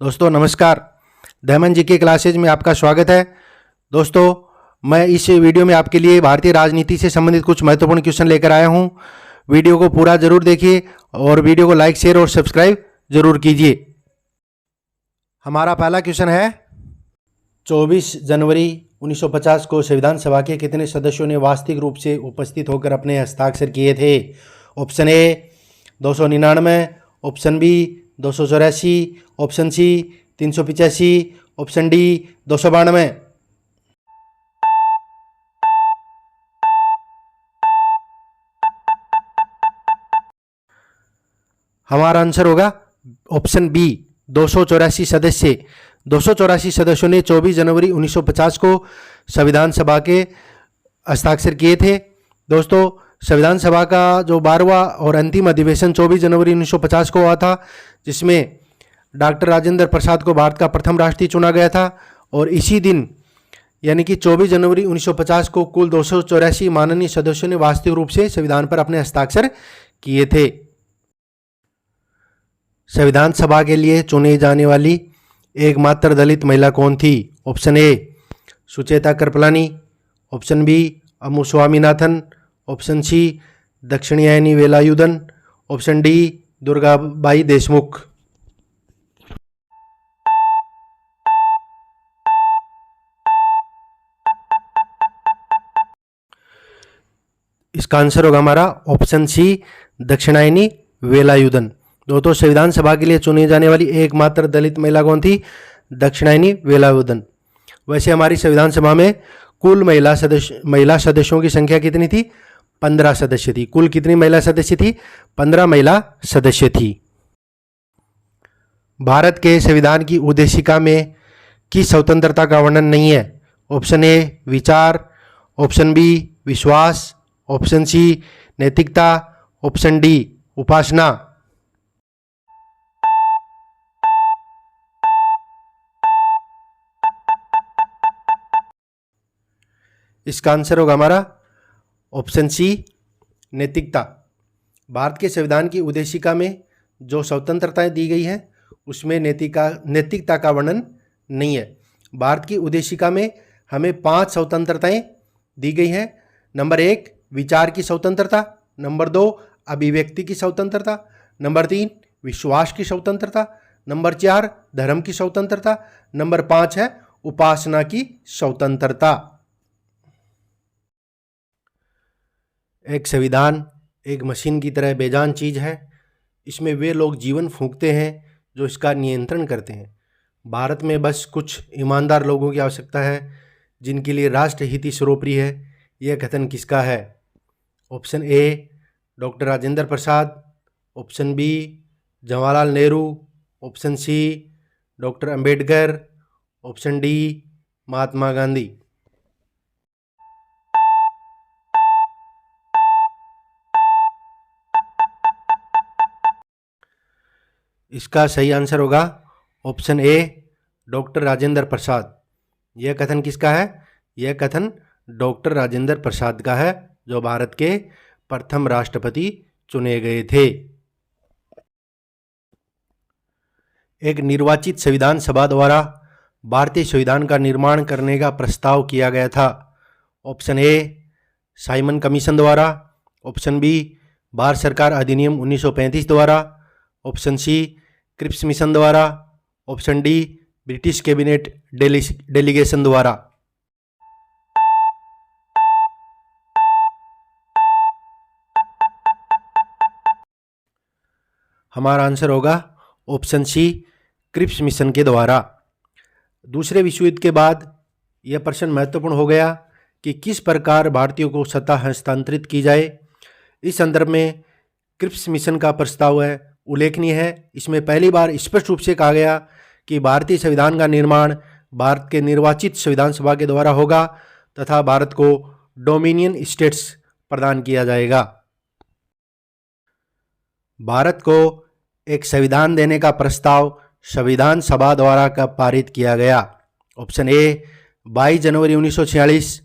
दोस्तों नमस्कार। दमन जी के क्लासेज में आपका स्वागत है। दोस्तों मैं इस वीडियो में आपके लिए भारतीय राजनीति से संबंधित कुछ महत्वपूर्ण क्वेश्चन लेकर आया हूं। वीडियो को पूरा जरूर देखिए और वीडियो को लाइक शेयर और सब्सक्राइब जरूर कीजिए। हमारा पहला क्वेश्चन है 24 जनवरी 1950 को संविधान सभा के कितने सदस्यों ने वास्तविक रूप से उपस्थित होकर अपने हस्ताक्षर किए थे? Option A 299, option B 284, option C 385, option D 292। हमारा आंसर होगा ऑप्शन बी 284 सदस्य। 284 सदस्यों ने 24 जनवरी 1950 को संविधान सभा के हस्ताक्षर किए थे। दोस्तों संविधान सभा का जो 12वां और अंतिम अधिवेशन 24 जनवरी 1950 को हुआ था, जिसमें डॉक्टर राजेंद्र प्रसाद को भारत का प्रथम राष्ट्रपति चुना गया था। और इसी दिन यानी कि 24 जनवरी 1950 को कुल 284 माननीय सदस्यों ने वास्तविक रूप से संविधान पर अपने हस्ताक्षर किए थे। संविधान सभा के लिए चुनी जाने वाली एकमात्र दलित महिला कौन थी? ऑप्शन ए सुचेता कृपलानी, ऑप्शन बी अम्मू Swaminathan, option C Dakshinayani Velayudhan, option D Durgabai Deshmukh. इसका आंसर होगा हमारा ऑप्शन सी दक्षिणायनी वेलायुधन। दोस्तों संविधान सभा के लिए चुनी जाने वाली एकमात्र दलित महिला कौन थी? दक्षिणायनी वेलायुधन। वैसे हमारी संविधान सभा में कुल महिला सदस्यों की संख्या कितनी थी? 15 सदस्य थी। कुल कितनी महिला सदस्य थी? 15 महिला सदस्य थी। भारत के संविधान की उद्देशिका में किस स्वतंत्रता का वर्णन नहीं है? ऑप्शन ए विचार, ऑप्शन बी विश्वास, ऑप्शन सी नैतिकता, ऑप्शन डी उपासना। इसका आंसर होगा हमारा ऑप्शन सी नैतिकता। भारत के संविधान की उद्देशिका में जो स्वतंत्रताएं दी गई हैं उसमें नैतिकता का वर्णन नहीं है। भारत की उद्देशिका में हमें 5 स्वतंत्रताएं दी गई हैं। नंबर 1 विचार की स्वतंत्रता, नंबर 2 अभिव्यक्ति की स्वतंत्रता, नंबर 3 विश्वास की स्वतंत्रता, नंबर 4 धर्म की स्वतंत्रता, नंबर 5 है उपासना की स्वतंत्रता। एक संविधान एक मशीन की तरह बेजान चीज़ है। इसमें वे लोग जीवन फूंकते हैं जो इसका नियंत्रण करते हैं। भारत में बस कुछ ईमानदार लोगों की आवश्यकता है जिनके लिए राष्ट्रहित ही सर्वोपरि है। यह कथन किसका है? Option A doctor Rajendra Prasad, option B Jawaharlal Nehru, option C doctor Ambedkar, option D Mahatma Gandhi. इसका सही आंसर होगा option A doctor Rajendra Prasad. यह कथन किसका है? यह कथन डॉक्टर राजेंद्र प्रसाद का है, जो भारत के प्रथम राष्ट्रपति चुने गए थे। एक निर्वाचित संविधान सभा द्वारा भारतीय संविधान का निर्माण करने का प्रस्ताव किया गया था। ऑप्शन ए साइमन कमीशन द्वारा, ऑप्शन बी भारत सरकार अधिनियम 1935 द्वारा, ऑप्शन सी क्रिप्स मिशन द्वारा, option D British cabinet delegation द्वारा। हमारा आंसर होगा ऑप्शन सी क्रिप्स मिशन के द्वारा। दूसरे विश्व युद्ध के बाद यह प्रश्न महत्वपूर्ण हो गया कि किस प्रकार भारतीयों को सत्ता हस्तांतरित की जाए। इस संदर्भ में क्रिप्स मिशन का प्रस्ताव है उल्लेखनीय है। इसमें पहली बार स्पष्ट रूप से कहा गया कि भारतीय संविधान का निर्माण भारत के निर्वाचित संविधान सभा के द्वारा होगा तथा भारत को डोमिनियन स्टेट्स प्रदान किया जाएगा। भारत को एक संविधान देने का प्रस्ताव संविधान सभा द्वारा कब पारित किया गया? Option A 22 January 1946,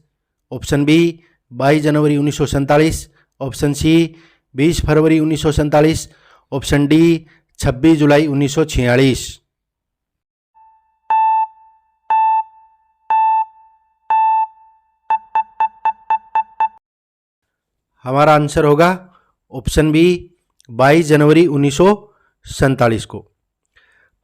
option B 22 January 1947, option C 20 February 1947, option D 26 जुलाई 1946। हमारा आंसर होगा ऑप्शन बी 22 जनवरी 1947 को।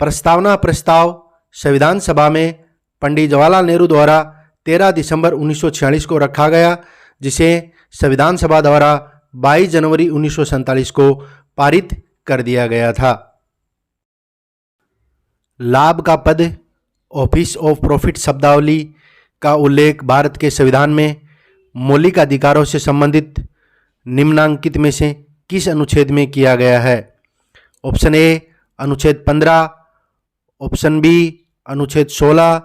प्रस्तावना प्रस्ताव संविधान सभा में पंडित जवाहरलाल नेहरू द्वारा 13 दिसंबर 1946 को रखा गया, जिसे संविधान सभा द्वारा 22 जनवरी 1947 को पारित कर दिया गया था। लाभ का पद ऑफिस ऑफ प्रॉफिट शब्दावली का उल्लेख भारत के संविधान में मौलिक अधिकारों से संबंधित निम्नांकित में से किस अनुच्छेद में किया गया है? ऑप्शन ए अनुच्छेद 15, ऑप्शन बी अनुच्छेद 16,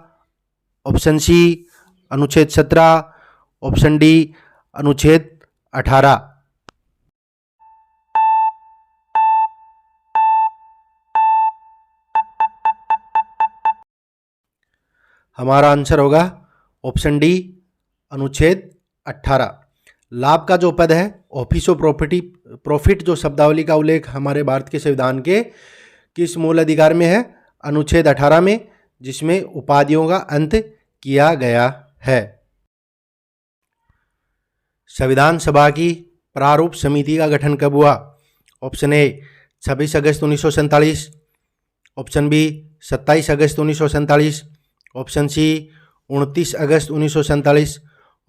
ऑप्शन सी अनुच्छेद 17, ऑप्शन डी अनुच्छेद 18। हमारा आंसर होगा ऑप्शन डी अनुच्छेद 18। लाभ का जो पद है ऑफिस ऑफ प्रॉफिट जो शब्दावली का उल्लेख हमारे भारत के संविधान के किस मूल अधिकार में है? अनुच्छेद 18 में, जिसमें उपाधियों का अंत किया गया है। संविधान सभा की प्रारूप समिति का गठन कब हुआ? Option A 26 August 1947, option B 27 August 1947, option C 29 August 1947,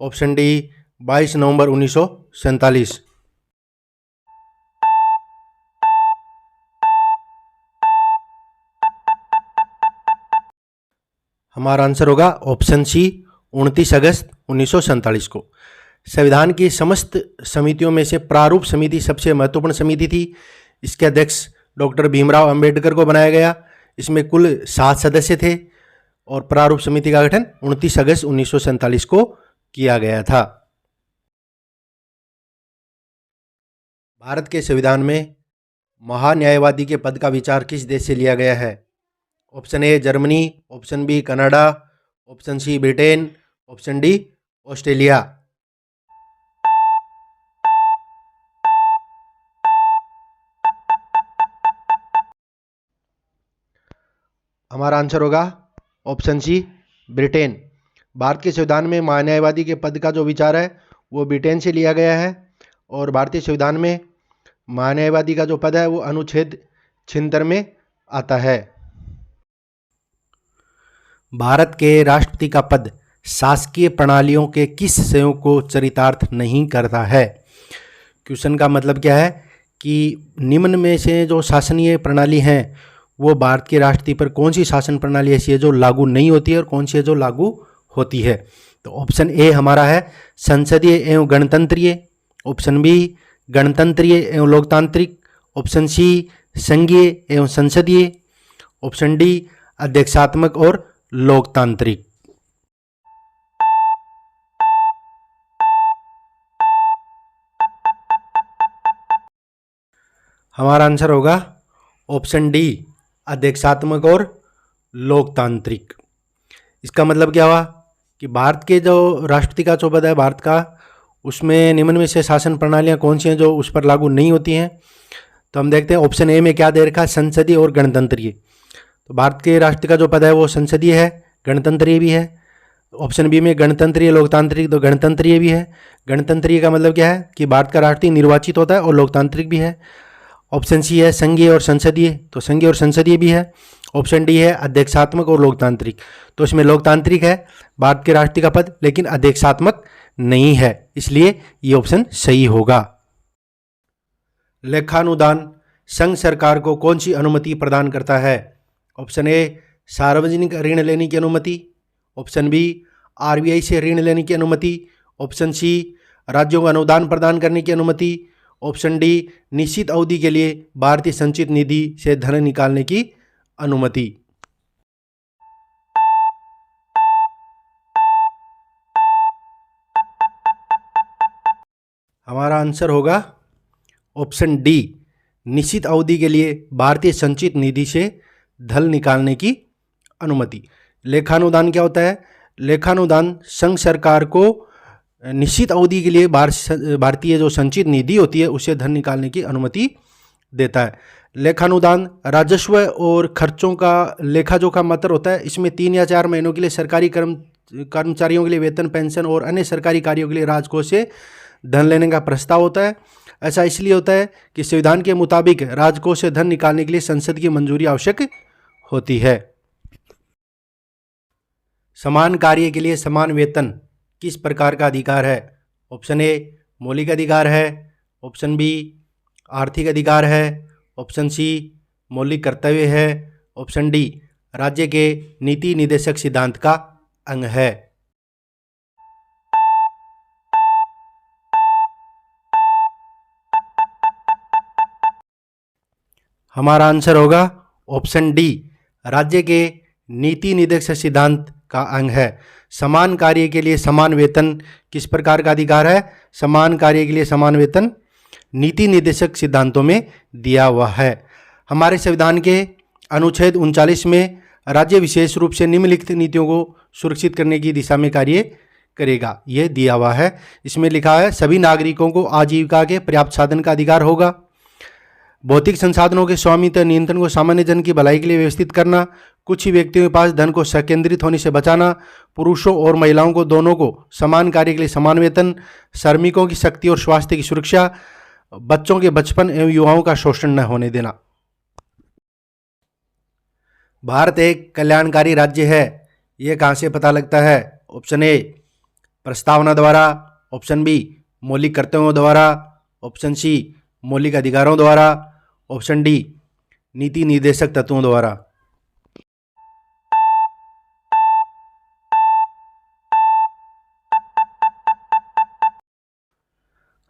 option D 22 नवंबर 1947। हमारा आंसर होगा ऑप्शन सी 29 अगस्त 1947 को। संविधान की समस्त समितियों में से प्रारूप समिति सबसे महत्वपूर्ण समिति थी। इसके अध्यक्ष डॉक्टर भीमराव अंबेडकर को बनाया गया। इसमें कुल 7 सदस्य थे और प्रारूप समिति का गठन 29 अगस्त 1947 को किया गया था। भारत के संविधान में महान्यायवादी के पद का विचार किस देश से लिया गया है? Option A Germany, option B Canada, option C Britain, option D Australia. हमारा आंसर होगा ऑप्शन सी ब्रिटेन। भारत के संविधान में महान्यायवादी के पद का जो विचार है वो ब्रिटेन से लिया गया है और भारतीय संविधान में महान्यायवादी का जो पद है वो अनुच्छेद 76 में आता है। भारत के राष्ट्रपति का पद शासकीय प्रणालियों के किस संयोग को चरितार्थ नहीं करता है? क्वेश्चन का मतलब क्या है कि निम्न में से जो शासनीय प्रणाली हैं वो भारत के राष्ट्रपति पर कौन सी शासन प्रणाली ऐसी है जो लागू नहीं होती है और कौन सी है जो लागू होती है? तो ऑप्शन ए हमारा है संसदीय एवं गणतंत्रीय, ऑप्शन बी गणतंत्रीय एवं लोकतांत्रिक, ऑप्शन सी संघीय एवं संसदीय, ऑप्शन डी अध्यक्षात्मक और लोकतांत्रिक। हमारा आंसर होगा ऑप्शन डी अध्यक्षात्मक और लोकतांत्रिक। इसका मतलब क्या हुआ कि भारत के जो राष्ट्रपति का जो पद है भारत का, उसमें निम्न में से शासन प्रणालियां कौन सी हैं जो उस पर लागू नहीं होती हैं? तो हम देखते हैं ऑप्शन ए में क्या दे रखा है, संसदीय और गणतंत्रीय। तो भारत के राष्ट्रपति का जो पद है वो संसदीय है, गणतंत्रीय भी है। ऑप्शन बी में गणतंत्रीय लोकतांत्रिक, तो गणतंत्रीय भी है। गणतंत्रीय का मतलब क्या है कि भारत का राष्ट्रपति निर्वाचित होता है और लोकतांत्रिक भी है। ऑप्शन सी है संघीय और संसदीय, तो संघीय और संसदीय भी है। ऑप्शन डी है अध्यक्षात्मक और लोकतांत्रिक, तो इसमें लोकतांत्रिक है भारत के राष्ट्रपति का पद, लेकिन अध्यक्षात्मक नहीं है, इसलिए ये ऑप्शन सही होगा। लेखानुदान संघ सरकार को कौन सी अनुमति प्रदान करता है? ऑप्शन ए सार्वजनिक ऋण लेने की अनुमति, ऑप्शन बी आरबीआई से ऋण लेने की अनुमति, ऑप्शन सी राज्यों को अनुदान प्रदान करने की अनुमति, ऑप्शन डी निश्चित अवधि के लिए भारतीय संचित निधि से धन निकालने की अनुमति। हमारा आंसर होगा ऑप्शन डी निश्चित अवधि के लिए भारतीय संचित निधि से धन निकालने की अनुमति। लेखानुदान क्या होता है? लेखानुदान संघ सरकार को निश्चित अवधि के लिए भारतीय जो संचित निधि होती है उससे धन निकालने की अनुमति देता है। लेखानुदान राजस्व और खर्चों का लेखा जोखा मात्र होता है। इसमें 3 या 4 महीनों के लिए सरकारी कर्मचारियों के लिए वेतन, पेंशन और अन्य सरकारी कार्यों के लिए राजकोष से धन लेने का प्रस्ताव होता है। ऐसा इसलिए होता है कि संविधान के मुताबिक राजकोष से धन निकालने के लिए संसद की मंजूरी आवश्यक होती है। समान कार्य के लिए समान वेतन किस प्रकार का अधिकार है? ऑप्शन ए मौलिक अधिकार है, ऑप्शन बी आर्थिक अधिकार है, ऑप्शन सी मौलिक कर्तव्य है, ऑप्शन डी राज्य के नीति निर्देशक सिद्धांत का अंग है। हमारा आंसर होगा ऑप्शन डी, राज्य के नीति निर्देशक सिद्धांत का अंग है। समान कार्य के लिए समान वेतन किस प्रकार का अधिकार है? समान कार्य के लिए समान वेतन नीति निर्देशक सिद्धांतों में दिया हुआ है। हमारे संविधान के अनुच्छेद 39 में राज्य विशेष रूप से निम्नलिखित नीतियों को सुरक्षित करने की दिशा में कार्य करेगा, यह दिया हुआ है। इसमें लिखा है सभी नागरिकों को आजीविका के पर्याप्त साधन का अधिकार होगा, भौतिक संसाधनों के स्वामित्व नियंत्रण को सामान्य जन की भलाई के लिए व्यवस्थित करना, कुछ ही व्यक्तियों के पास धन को संकेंद्रित होने से बचाना, पुरुषों और महिलाओं को दोनों को समान कार्य के लिए समान वेतन, श्रमिकों की शक्ति और स्वास्थ्य की सुरक्षा, बच्चों के बचपन एवं युवाओं का शोषण न होने देना। भारत एक कल्याणकारी राज्य है, यह कहाँ से पता लगता है? ऑप्शन ए प्रस्तावना द्वारा, ऑप्शन बी मौलिक कर्तव्यों द्वारा, ऑप्शन सी मौलिक अधिकारों द्वारा, ऑप्शन डी नीति निर्देशक तत्वों द्वारा।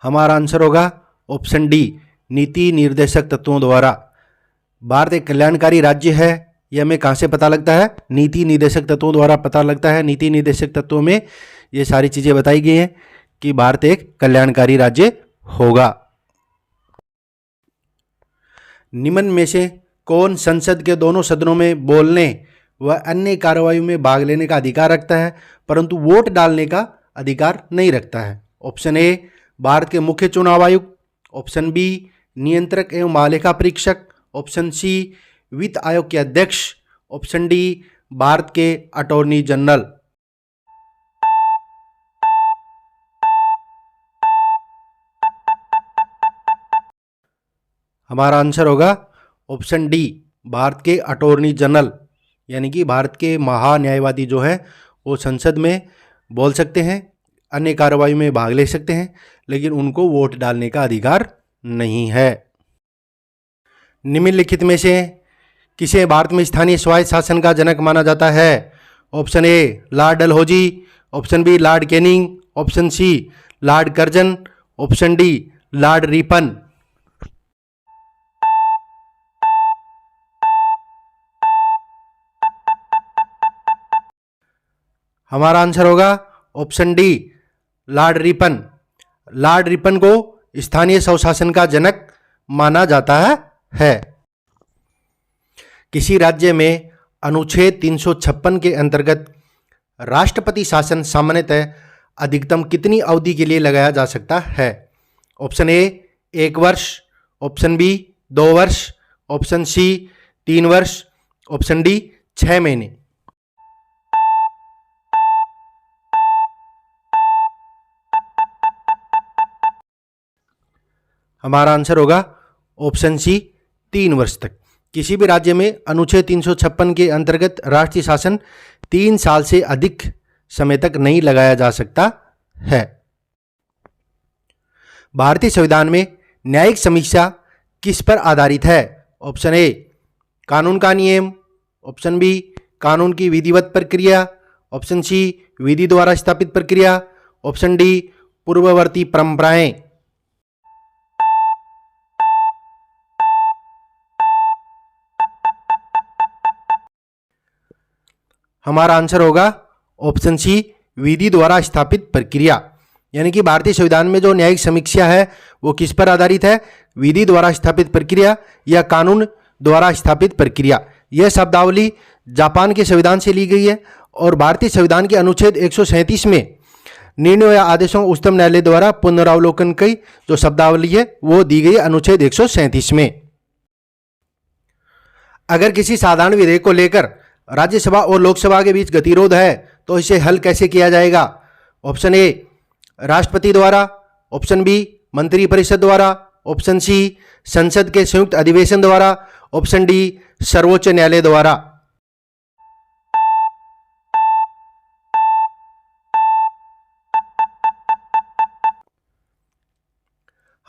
हमारा आंसर होगा ऑप्शन डी नीति निर्देशक तत्वों द्वारा। भारत एक कल्याणकारी राज्य है, यह हमें कहाँ से पता लगता है? नीति निर्देशक तत्वों द्वारा पता लगता है। नीति निर्देशक तत्वों में ये सारी चीजें बताई गई हैं कि भारत एक कल्याणकारी राज्य होगा। निम्न में से कौन संसद के दोनों सदनों में बोलने व अन्य कार्रवाई में भाग लेने का अधिकार रखता है परंतु वोट डालने का अधिकार नहीं रखता है? ऑप्शन ए भारत के मुख्य चुनाव आयुक्त, ऑप्शन बी नियंत्रक एवं महालेखा परीक्षक, ऑप्शन सी वित्त आयोग के अध्यक्ष, ऑप्शन डी भारत के अटॉर्नी जनरल। हमारा आंसर होगा ऑप्शन डी भारत के अटॉर्नी जनरल, यानी कि भारत के महान्यायवादी जो है वो संसद में बोल सकते हैं, अन्य कार्रवाई में भाग ले सकते हैं, लेकिन उनको वोट डालने का अधिकार नहीं है। निम्नलिखित में से किसे भारत में स्थानीय स्वायत्त शासन का जनक माना जाता है? ऑप्शन ए Lord Dalhousie, option B Lord Canning, option C Lord Curzon, option D Lord Ripon. हमारा आंसर होगा option D Lord Ripon. Lord Ripon को स्थानीय स्वशासन का जनक माना जाता है। किसी राज्य में अनुच्छेद 356 के अंतर्गत राष्ट्रपति शासन सामान्यतः अधिकतम कितनी अवधि के लिए लगाया जा सकता है? ऑप्शन ए 1 वर्ष, ऑप्शन बी 2 वर्ष, ऑप्शन सी 3 वर्ष, ऑप्शन डी 6 महीने। हमारा आंसर होगा ऑप्शन सी 3 वर्ष तक। किसी भी राज्य में अनुच्छेद 356 के अंतर्गत राष्ट्रीय शासन 3 साल से अधिक समय तक नहीं लगाया जा सकता है। भारतीय संविधान में न्यायिक समीक्षा किस पर आधारित है? ऑप्शन ए कानून का नियम, ऑप्शन बी कानून की विधिवत प्रक्रिया, ऑप्शन सी विधि द्वारा स्थापित प्रक्रिया, ऑप्शन डी पूर्ववर्ती परंपराएं। हमारा आंसर होगा ऑप्शन सी विधि द्वारा स्थापित प्रक्रिया, यानी कि भारतीय संविधान में जो न्यायिक समीक्षा है वो किस पर आधारित है? विधि द्वारा स्थापित प्रक्रिया या कानून द्वारा स्थापित प्रक्रिया। यह शब्दावली जापान के संविधान से ली गई है और भारतीय संविधान के अनुच्छेद 137 में निर्णयों या आदेशों उच्चतम न्यायालय द्वारा पुनरावलोकन की जो शब्दावली है वो दी गई अनुच्छेद 137 में। अगर किसी साधारण विधेयक को लेकर राज्यसभा और लोकसभा के बीच गतिरोध है तो इसे हल कैसे किया जाएगा? ऑप्शन ए राष्ट्रपति द्वारा, ऑप्शन बी मंत्री परिषद द्वारा, ऑप्शन सी संसद के संयुक्त अधिवेशन द्वारा, ऑप्शन डी सर्वोच्च न्यायालय द्वारा।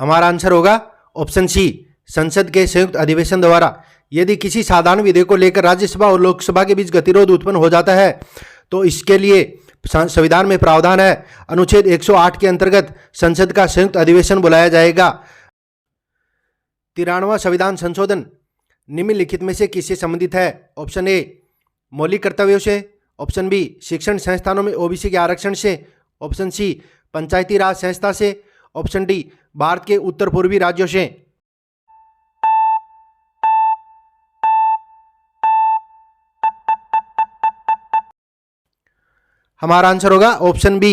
हमारा आंसर होगा ऑप्शन सी संसद के संयुक्त अधिवेशन द्वारा। यदि किसी साधारण विधेयक को लेकर राज्यसभा और लोकसभा के बीच गतिरोध उत्पन्न हो जाता है तो इसके लिए संविधान में प्रावधान है, अनुच्छेद 108 के अंतर्गत संसद का संयुक्त अधिवेशन बुलाया जाएगा। 93वां संविधान संशोधन निम्नलिखित में से किससे संबंधित है? ऑप्शन ए मौलिक कर्तव्यों से, ऑप्शन बी शिक्षण संस्थानों में ओबीसी के आरक्षण से, ऑप्शन सी पंचायती राज संस्था से, ऑप्शन डी भारत के उत्तर पूर्वी राज्यों से। हमारा आंसर होगा ऑप्शन बी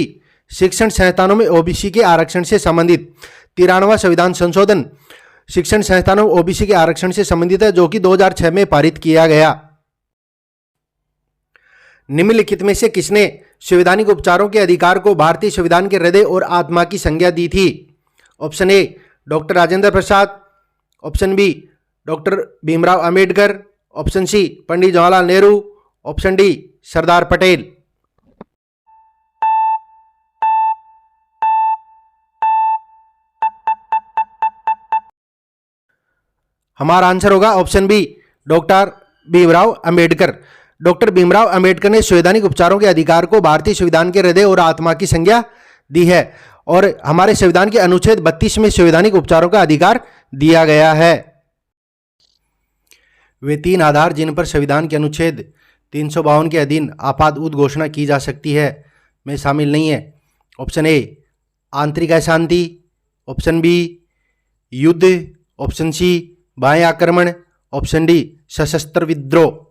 शिक्षण संस्थानों में ओबीसी के आरक्षण से संबंधित। 93वां संविधान संशोधन शिक्षण संस्थानों में ओबीसी के आरक्षण से संबंधित है, जो कि 2006 में पारित किया गया। निम्नलिखित में से किसने संवैधानिक उपचारों के अधिकार को भारतीय संविधान के हृदय और आत्मा की संज्ञा दी थी? Option A doctor Rajendra Prasad, option B doctor Bhimrao Ambedkar, option C Pandit Jawaharlal Nehru, option D Sardar Patel. हमारा आंसर होगा option B doctor Bhimrao Ambedkar. Doctor Bhimrao Ambedkar ने संवैधानिक उपचारों के अधिकार को भारतीय संविधान के हृदय और आत्मा की संज्ञा दी है और हमारे संविधान के अनुच्छेद 32 में संवैधानिक उपचारों का अधिकार दिया गया है। वे 3 आधार जिन पर संविधान के अनुच्छेद 352 के अधीन आपात उद्घोषणा की जा सकती है में शामिल नहीं है। ऑप्शन ए आंतरिक अशांति, ऑप्शन बी युद्ध, ऑप्शन सी बाह्य आक्रमण, ऑप्शन डी सशस्त्र विद्रोह।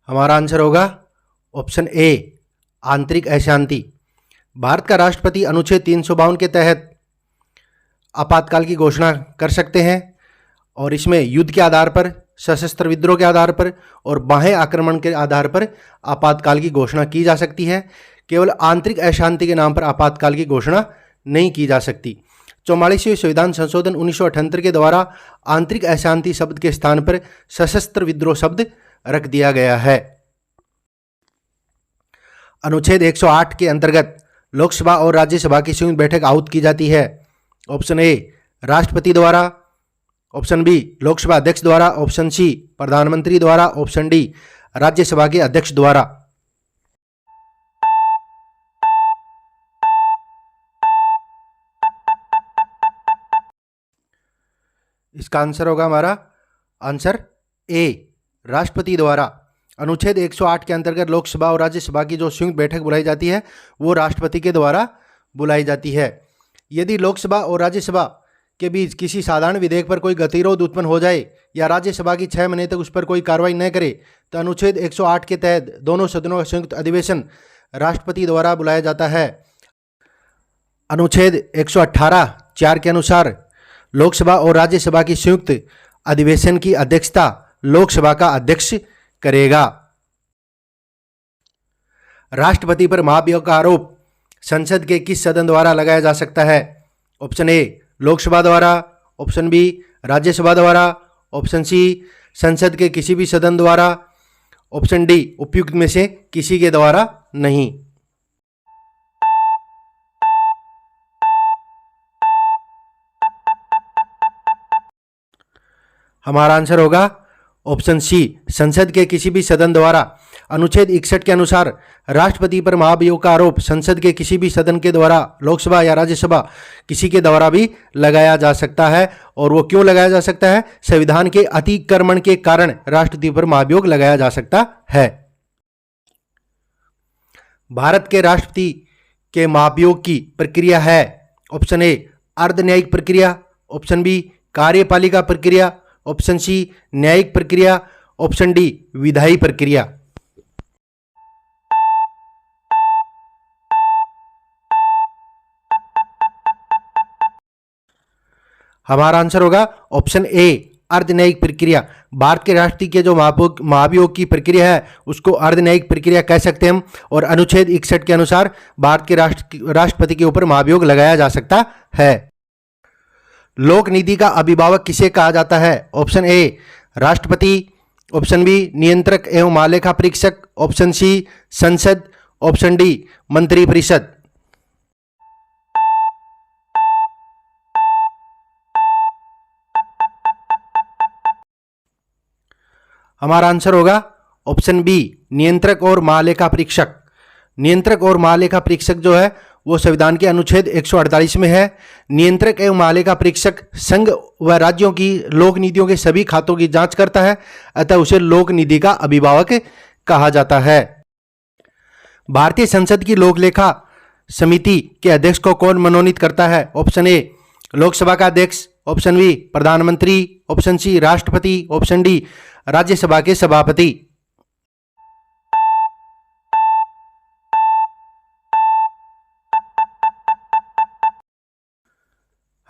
हमारा आंसर होगा ऑप्शन ए आंतरिक अशांति। भारत का राष्ट्रपति अनुच्छेद 352 के तहत आपातकाल की घोषणा कर सकते हैं और इसमें युद्ध के आधार पर, सशस्त्र विद्रोह के आधार पर और बाह्य आक्रमण के आधार पर आपातकाल की घोषणा की जा सकती है। केवल आंतरिक अशांति के नाम पर आपातकाल की घोषणा नहीं की जा सकती। 44वें संविधान संशोधन 1978 के द्वारा आंतरिक अशांति शब्द के स्थान पर सशस्त्र विद्रोह शब्द रख दिया गया है। अनुच्छेद 108 के अंतर्गत लोकसभा और राज्यसभा की संयुक्त बैठक आहूत की जाती है। ऑप्शन ए राष्ट्रपति द्वारा, ऑप्शन बी लोकसभा अध्यक्ष द्वारा, ऑप्शन सी प्रधानमंत्री द्वारा, ऑप्शन डी राज्यसभा के अध्यक्ष द्वारा। इसका आंसर होगा हमारा आंसर ए राष्ट्रपति द्वारा। अनुच्छेद 108 के अंतर्गत लोकसभा और राज्यसभा की जो संयुक्त बैठक बुलाई जाती है वो राष्ट्रपति के द्वारा बुलाई जाती है। यदि लोकसभा और राज्यसभा के बीच किसी साधारण विधेयक पर कोई गतिरोध उत्पन्न हो जाए या राज्यसभा की 6 महीने तक उस पर कोई कार्रवाई न करे तो अनुच्छेद 108 के तहत दोनों सदनों का संयुक्त अधिवेशन राष्ट्रपति द्वारा बुलाया जाता है। अनुच्छेद 118(4) के अनुसार लोकसभा और राज्यसभा की संयुक्त अधिवेशन की अध्यक्षता लोकसभा का अध्यक्ष करेगा। राष्ट्रपति पर महाभियोग का आरोप संसद के किस सदन द्वारा लगाया जा सकता है? ऑप्शन ए लोकसभा द्वारा, ऑप्शन बी राज्यसभा द्वारा, ऑप्शन सी संसद के किसी भी सदन द्वारा, ऑप्शन डी उपयुक्त में से किसी के द्वारा नहीं। हमारा आंसर होगा ऑप्शन सी संसद के किसी भी सदन द्वारा। अनुच्छेद 61 के अनुसार राष्ट्रपति पर महाभियोग का आरोप संसद के किसी भी सदन के द्वारा, लोकसभा या राज्यसभा किसी के द्वारा भी लगाया जा सकता है। और वो क्यों लगाया जा सकता है? संविधान के अतिक्रमण के कारण राष्ट्रपति पर महाभियोग लगाया जा सकता है। भारत के राष्ट्रपति के महाभियोग की प्रक्रिया है ऑप्शन ए अर्ध न्यायिक प्रक्रिया, ऑप्शन बी कार्यपालिका प्रक्रिया, ऑप्शन सी न्यायिक प्रक्रिया, ऑप्शन डी विधायी प्रक्रिया। हमारा आंसर होगा ऑप्शन ए अर्धन्यायिक प्रक्रिया। भारत के राष्ट्रपति के जो महाभियोग की प्रक्रिया है उसको अर्धन्यायिक प्रक्रिया कह सकते हैं हम। और अनुच्छेद 61 के अनुसार भारत के राष्ट्रपति के ऊपर महाभियोग लगाया जा सकता है। लोक नीति का अभिभावक किसे कहा जाता है? ऑप्शन ए राष्ट्रपति, ऑप्शन बी नियंत्रक एवं महालेखा परीक्षक, ऑप्शन सी संसद, ऑप्शन डी मंत्रिपरिषद। हमारा आंसर होगा ऑप्शन बी नियंत्रक और महालेखा परीक्षक। नियंत्रक और महालेखा परीक्षक जो है वो संविधान के अनुच्छेद 148 में है। नियंत्रक एवं महालेखा परीक्षक संघ व राज्यों की लोक नीतियों के सभी खातों की जांच करता है, अतः उसे लोक नीति का अभिभावक कहा जाता है। भारतीय संसद की लोक लेखा समिति के अध्यक्ष को कौन मनोनीत करता है? ऑप्शन ए लोकसभा का अध्यक्ष, ऑप्शन बी प्रधानमंत्री, ऑप्शन सी राष्ट्रपति, ऑप्शन डी राज्यसभा के सभापति।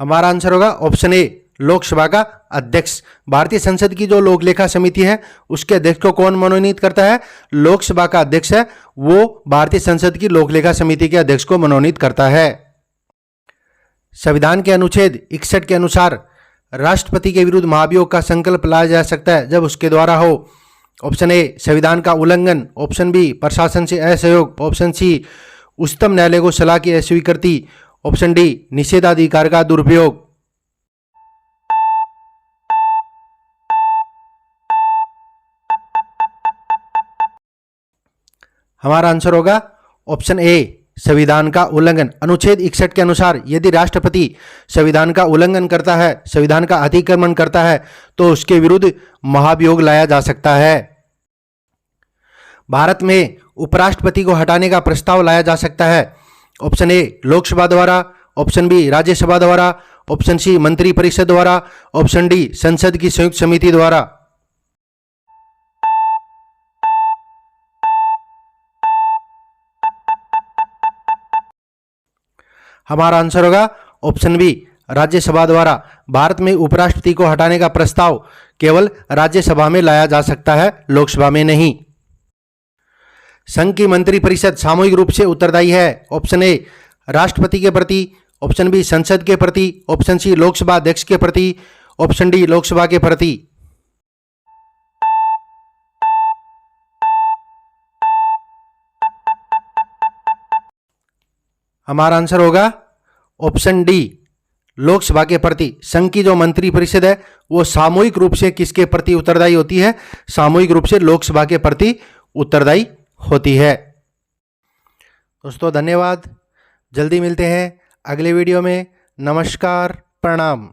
हमारा आंसर होगा ऑप्शन ए लोकसभा का अध्यक्ष। भारतीय संसद की जो लोक लेखा समिति है उसके अध्यक्ष को कौन मनोनीत करता है? लोकसभा का अध्यक्ष है वो भारतीय संसद की लोक लेखा समिति के अध्यक्ष को मनोनीत करता है। संविधान के अनुच्छेद 61 के अनुसार राष्ट्रपति के विरुद्ध महाभियोग का संकल्प लाया जा सकता है जब उसके द्वारा हो ऑप्शन ए संविधान का उल्लंघन, ऑप्शन बी प्रशासन से असहयोग, ऑप्शन सी उच्चतम न्यायालय को सलाह की अस्वीकृति, ऑप्शन डी निषेधाधिकार का दुरुपयोग। हमारा आंसर होगा ऑप्शन ए संविधान का उल्लंघन। अनुच्छेद 61 के अनुसार यदि राष्ट्रपति संविधान का उल्लंघन करता है, संविधान का अतिक्रमण करता है तो उसके विरुद्ध महाभियोग लाया जा सकता है। भारत में उपराष्ट्रपति को हटाने का प्रस्ताव लाया जा सकता है। ऑप्शन ए लोकसभा द्वारा, ऑप्शन बी राज्यसभा द्वारा, ऑप्शन सी मंत्रिपरिषद द्वारा, ऑप्शन डी संसद की संयुक्त समिति द्वारा। हमारा आंसर होगा ऑप्शन बी राज्यसभा द्वारा। भारत में उपराष्ट्रपति को हटाने का प्रस्ताव केवल राज्यसभा में लाया जा सकता है, लोकसभा में नहीं। संघ की मंत्रिपरिषद सामूहिक रूप से उत्तरदायी है। ऑप्शन ए राष्ट्रपति के प्रति, ऑप्शन बी संसद के प्रति, ऑप्शन सी लोकसभा अध्यक्ष के प्रति, ऑप्शन डी लोकसभा के प्रति। हमारा आंसर होगा ऑप्शन डी लोकसभा के प्रति। संघ की जो मंत्रिपरिषद है वो सामूहिक रूप से किसके प्रति उत्तरदायी होती है? सामूहिक रूप से लोकसभा के प्रति उत्तरदायी होती है। दोस्तों धन्यवाद, जल्दी मिलते हैं अगले वीडियो में। नमस्कार, प्रणाम।